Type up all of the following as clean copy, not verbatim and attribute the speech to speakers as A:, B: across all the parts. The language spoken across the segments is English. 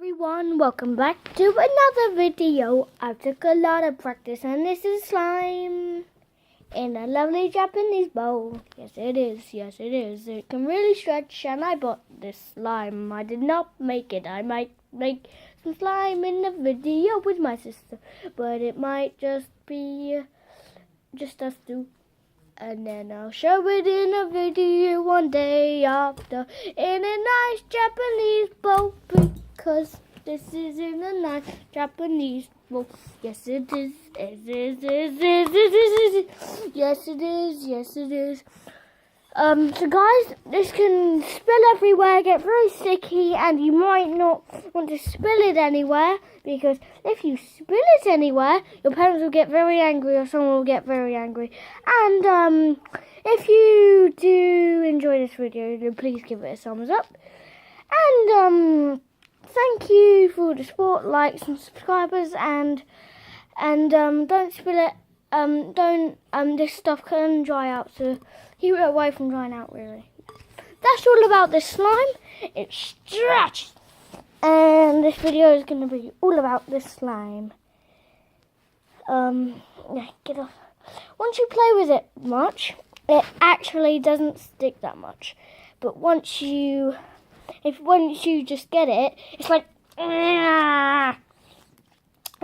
A: Everyone, welcome back to another video. I took a lot of practice and this is slime in a lovely Japanese bowl. Yes it is, it can really stretch and I bought this slime. I did not make it. I might make some slime in a video with my sister, but it might just be just us two. And then I'll show it in a video one day after in a nice Japanese bowl, because this is in a nice Japanese bowl. Yes it is, yes it is. So guys, this can spill everywhere, get very sticky, and you might not want to spill it anywhere, because if you spill it anywhere, your parents will get very angry or someone will get very angry. And if you do enjoy this video, then please give it a thumbs up. And thank you for the support, likes and subscribers, and don't spill it. This stuff can dry out, so keep it away from drying out, really. That's all about this slime. It's stretched. And this video is going to be all about this slime. Yeah, get off. Once you play with it much, it actually doesn't stick that much. But once you just get it, it's like,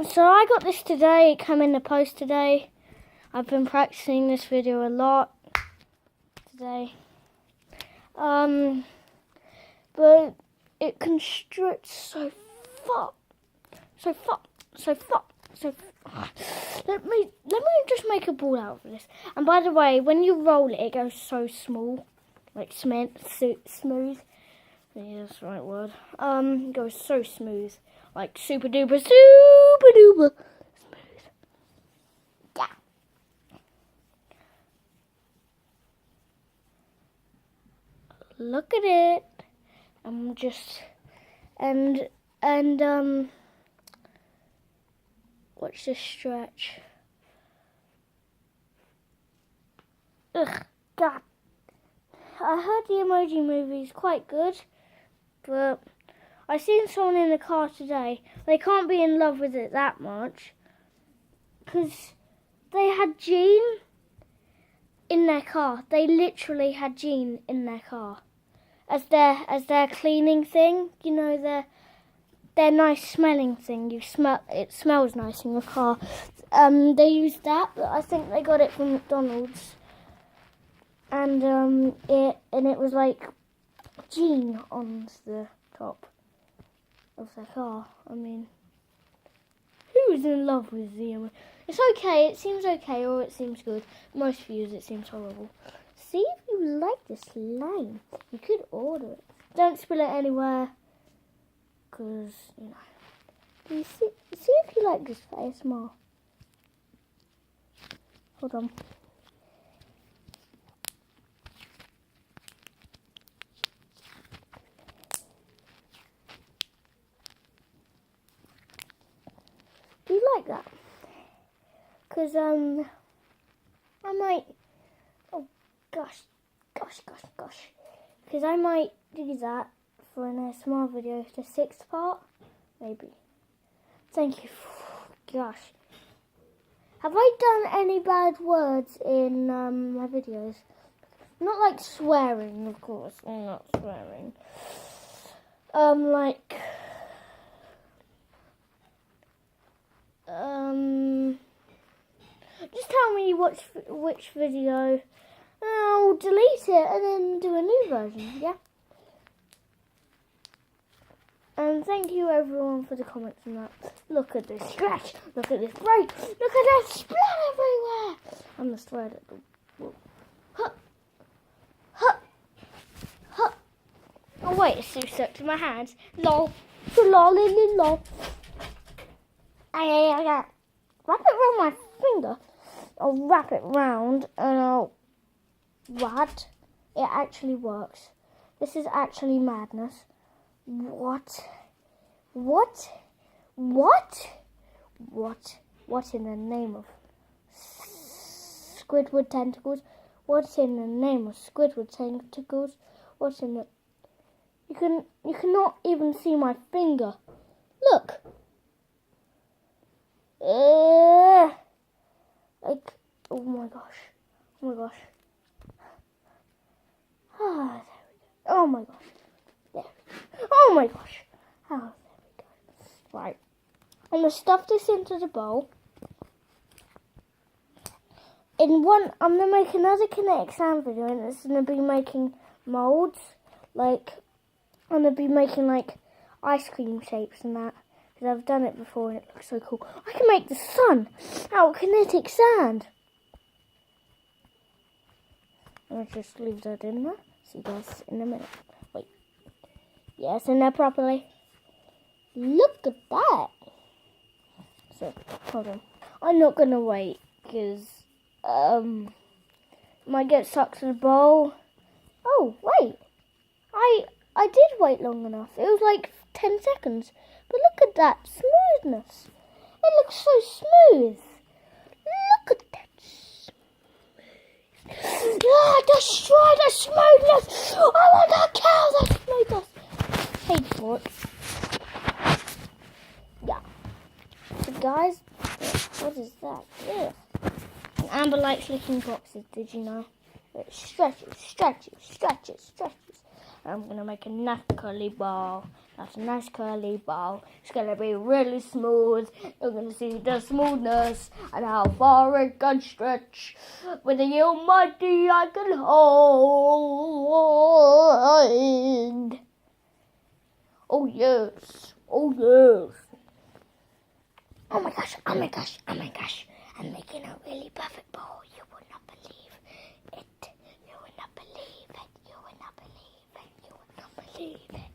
A: so I got this today. It came in the post today. I've been practicing this video a lot today. But it constricts so far. Let me just make a ball out of this. And by the way, when you roll it, it goes so small, like smooth. Yeah, that's the right word. It goes so smooth, like super duper smooth. Yeah. Look at it. I'm just watch this stretch. Ugh, God. I heard the Emoji Movie is quite good, but I seen someone in the car today. They can't be in love with it that much, because they had Jean in their car. They literally had Jean in their car as their cleaning thing. You know, their nice smelling thing. It smells nice in your car. They used that, but I think they got it from McDonald's. And it was like Jean on the top of their car. I mean, who's in love with the? It's okay. It seems okay, or it seems good. Most views, it seems horrible. See if you like the slime. You could order it. Don't spill it anywhere, because you know. You see if you like this for ASMR. Hold on. Do you like that? Because I might, oh gosh, because I might do that for an ASMR video, the 6th part, maybe. Thank you. Gosh, have I done any bad words in my videos? Not like swearing, of course. I'm not swearing. Just tell me which video. I'll delete it and then do a new version, yeah? And thank you everyone for the comments on that. Look at this stretch, look at this break, look at that splat everywhere. I'm the thread at the Oh wait, it's too stuck to my hands. Lol. Lol. Wrap it around my finger. I'll wrap it round and I'll... What? It actually works. This is actually madness. What in the name of Squidward tentacles? What in the name of Squidward tentacles? What in the... You cannot even see my finger. Look. Like, oh my gosh. Oh my gosh. Ah, there we go. Oh my gosh. There we go. Oh my gosh. Oh, there we go. Right. I'm going to stuff this into the bowl. I'm going to make another kinetic sand video, and it's going to be making molds. Like, I'm going to be making, like, ice cream shapes and that. Because I've done it before and it looks so cool. I can make the sun out of kinetic sand. I'll just leave that in there. See you guys in a minute. Wait. Yeah, it's in there properly. Look at that. So, hold on. I'm not going to wait because might get stuck to the bowl. Oh, wait. I did wait long enough. It was like 10 seconds. But look at that smoothness. It looks so smooth. Look at that smooth. Ah, destroy the smoothness. I want to kill the smoothness. Hey, for it. Yeah. So guys, what is that? Yeah. And Amber likes licking boxes, did you know? It stretches, stretches, stretches, stretches. I'm going to make a nice curly ball. That's a nice curly ball. It's going to be really smooth. You're going to see the smoothness and how far it can stretch. With the almighty I can hold. Oh yes. Oh yes. Oh my gosh. Oh my gosh. Oh my gosh. I'm making a really perfect ball. You will not believe it. You will not believe it. You will not believe it. You will not believe it.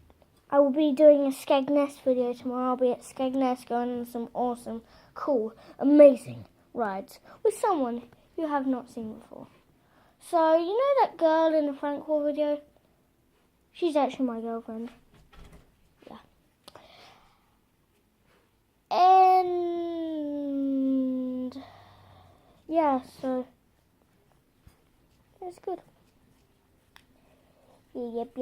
A: I will be doing a Skegness video tomorrow. I'll be at Skegness going on some awesome, cool, amazing rides with someone you have not seen before. So, you know that girl in the Frank Hall video? She's actually my girlfriend. Yeah. And yeah, so it's good. Yep.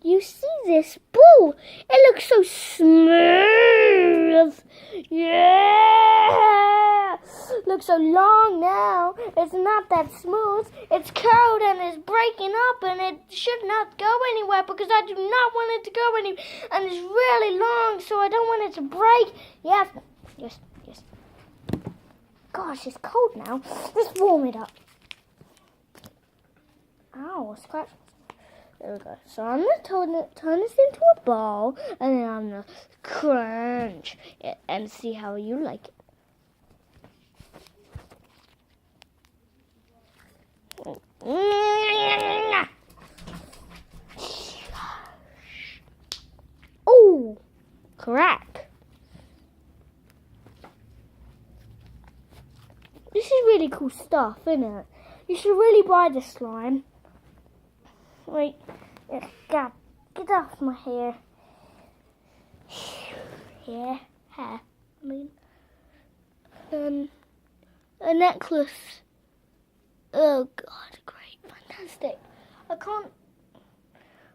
A: You see this ball? It looks so smooth. Yeah. Looks so long now. It's not that smooth. It's curled and it's breaking up and it should not go anywhere because I do not want it to go anywhere. And it's really long, so I don't want it to break. Yes. Gosh, it's cold now. Let's warm it up. Ow, scratch. There we go. So I'm going to turn this into a ball, and then I'm going to crunch it and see how you like it. Oh, crack. This is really cool stuff, isn't it? You should really buy this slime. Wait, God, get off my hair. Hair, I mean. A necklace. Oh God, great, fantastic. I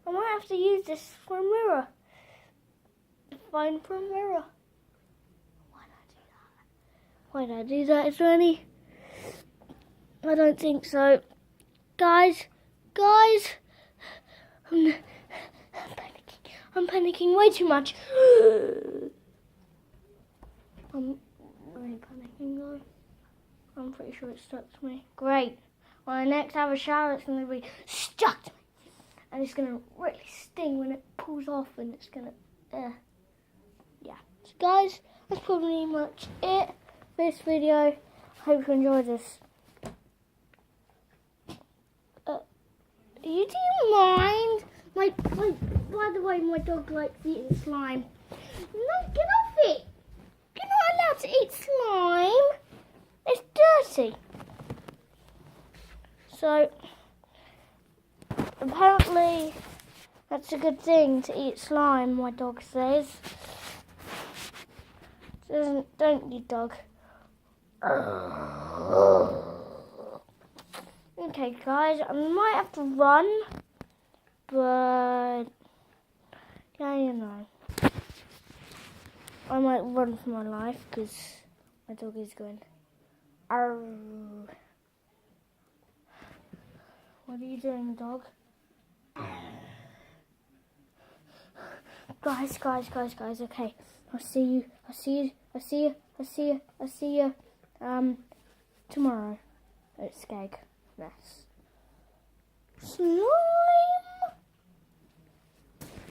A: might have to use this for a mirror. Fine for a mirror. Why did I do that? Is there any? I don't think so. Guys. I'm panicking way too much. I'm really panicking though. I'm pretty sure it stuck to me. Great. When I next have a shower, it's going to be stuck to me. And it's going to really sting when it pulls off and it's going to, yeah. So guys, that's pretty much it for this video. Hope you enjoyed this. Do you mind? By the way, my dog likes eating slime. No, get off it! You're not allowed to eat slime. It's dirty. So, apparently, that's a good thing to eat slime, my dog says. Don't you, dog? Okay, guys, I might have to run, but yeah, you know. I might run for my life because my dog is going. Arr. What are you doing, dog? Guys. Okay, I'll see you tomorrow at Skeg. Yes. Slime.